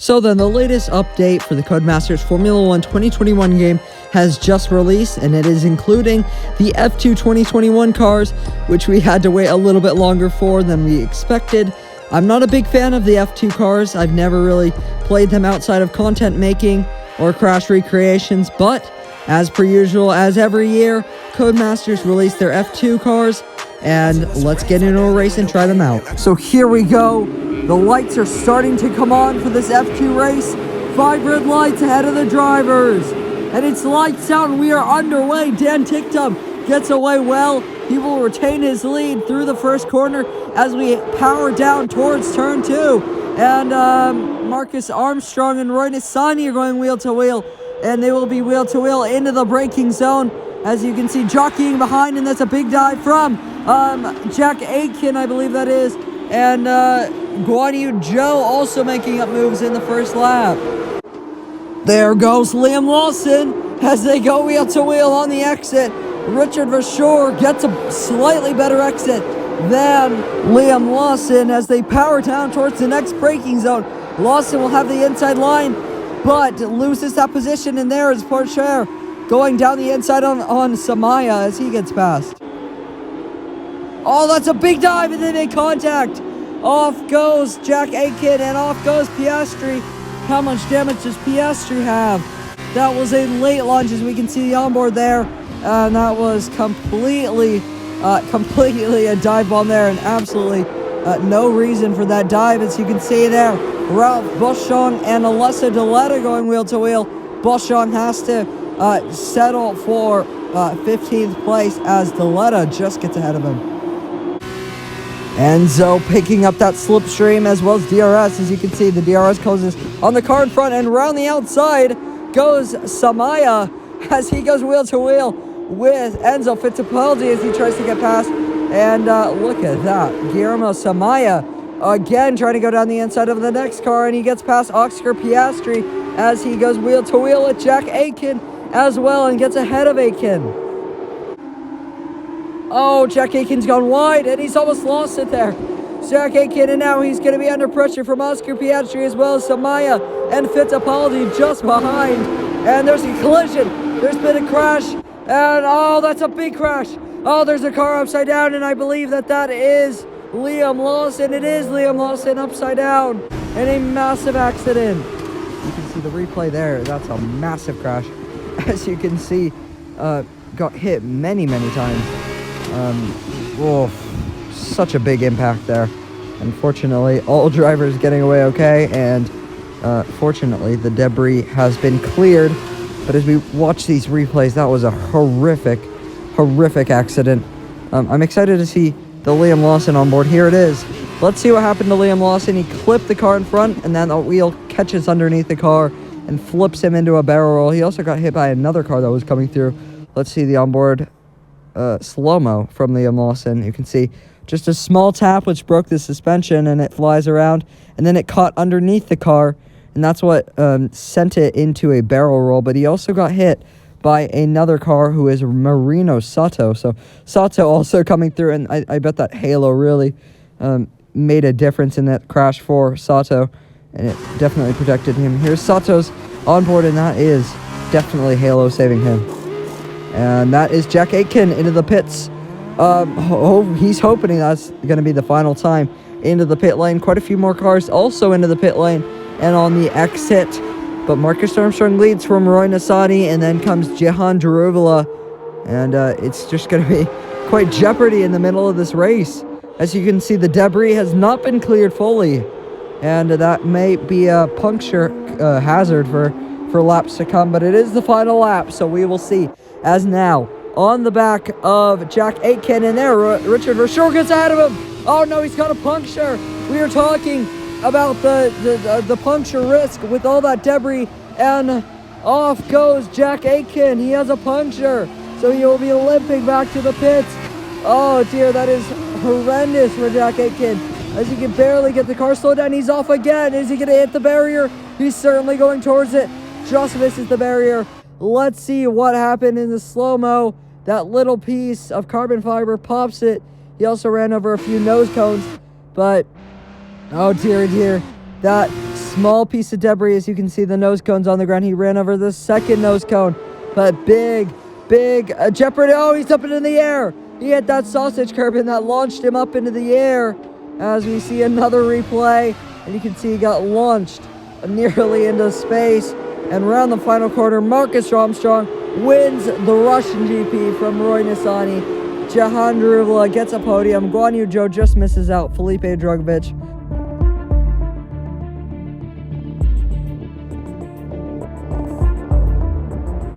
So then, the latest update for the Codemasters Formula 1 2021 game has just released, and it is including the F2 2021 cars, which we had to wait a little bit longer for than we expected. I'm not a big fan of the F2 cars. I've never really played them outside of content making or crash recreations, but as per usual, as every year, Codemasters release their F2 cars, and let's get into a race and try them out. So here we go. The lights are starting to come on for this F2 race. 5 red lights ahead of the drivers. And it's lights out and we are underway. Dan Ticktum gets away well. He will retain his lead through the first corner as we power down towards turn 2. And Marcus Armstrong and Roy Nissani are going wheel to wheel. And they will be wheel to wheel into the braking zone. As you can see, jockeying behind, and that's a big dive from Jack Aitken, I believe that is. And Guan Yu Zhou also making up moves in the first lap. There goes Liam Lawson as they go wheel to wheel on the exit. Richard Verschoor gets a slightly better exit than Liam Lawson as they power down towards the next braking zone. Lawson will have the inside line, but loses that position, and there is Porcher going down the inside on Samaya as he gets past. Oh, that's a big dive, and they make contact. Off goes Jack Aitken, and off goes Piastri. How much damage does Piastri have? That was a late lunge, as we can see the onboard there. And that was completely a dive bomb there, and absolutely no reason for that dive, as you can see there. Ralph Boschong and Alessa Dluna going wheel to wheel. Boschong has to settle for 15th place as Dluna just gets ahead of him. Enzo picking up that slipstream, as well as DRS. As you can see, the DRS closes on the car in front, and around the outside goes Samaya as he goes wheel to wheel with Enzo Fittipaldi as he tries to get past. And look at that. Guillermo Samaya again trying to go down the inside of the next car, and he gets past Oscar Piastri as he goes wheel to wheel with Jack Aitken as well and gets ahead of Aitken. Oh, Jack Aitken's gone wide, and he's almost lost it there. Jack Aitken, and now he's going to be under pressure from Oscar Piastri as well as Samaya and Fittipaldi just behind. And there's a collision. There's been a crash, and oh, that's a big crash. Oh, there's a car upside down, and I believe that is Liam Lawson. It is Liam Lawson upside down in a massive accident. You can see the replay there. That's a massive crash. As you can see, got hit many times. Such a big impact there. Unfortunately, all drivers getting away okay, and fortunately, the debris has been cleared. But as we watch these replays, that was a horrific accident. I'm excited to see the Liam Lawson on board. Here it is. Let's see what happened to Liam Lawson. He clipped the car in front, and then the wheel catches underneath the car and flips him into a barrel roll. He also got hit by another car that was coming through. Let's see the onboard slow-mo from Liam Lawson. You can see just a small tap which broke the suspension, and it flies around, and then it caught underneath the car, and that's what sent it into a barrel roll. But he also got hit by another car who is Marino Sato. So Sato also coming through, and I bet that halo really made a difference in that crash for Sato, and it definitely protected him. Here's Sato's onboard, and that is definitely halo saving him. And that is Jack Aitken into the pits. He's hoping that's going to be the final time into the pit lane. Quite a few more cars also into the pit lane and on the exit. But Marcus Armstrong leads from Roy Nissani, and then comes Jehan Daruvula. And it's just going to be quite jeopardy in the middle of this race. As you can see, the debris has not been cleared fully. And that may be a puncture hazard for laps to come. But it is the final lap, so we will see. As now, on the back of Jack Aitken, and there, Richard Verschoor gets ahead of him. Oh no, he's got a puncture. We are talking about the puncture risk with all that debris, and off goes Jack Aitken. He has a puncture, so he will be limping back to the pits. Oh dear, that is horrendous for Jack Aitken, as he can barely get the car slowed down. He's off again. Is he going to hit the barrier? He's certainly going towards it. Just misses the barrier. Let's see what happened in the slow-mo. That little piece of carbon fiber pops it. He also ran over a few nose cones. But, oh dear, that small piece of debris. As you can see, the nose cone's on the ground. He ran over the second nose cone. But big jeopardy. Oh, he's up into the air. He hit that sausage curb, and that launched him up into the air. As we see another replay, and you can see he got launched nearly into space. And around the final quarter, Marcus Armstrong wins the Russian GP from Roy Nissany. Jahan Daruvla gets a podium. Guan Yu Zhou just misses out. Felipe Drugovich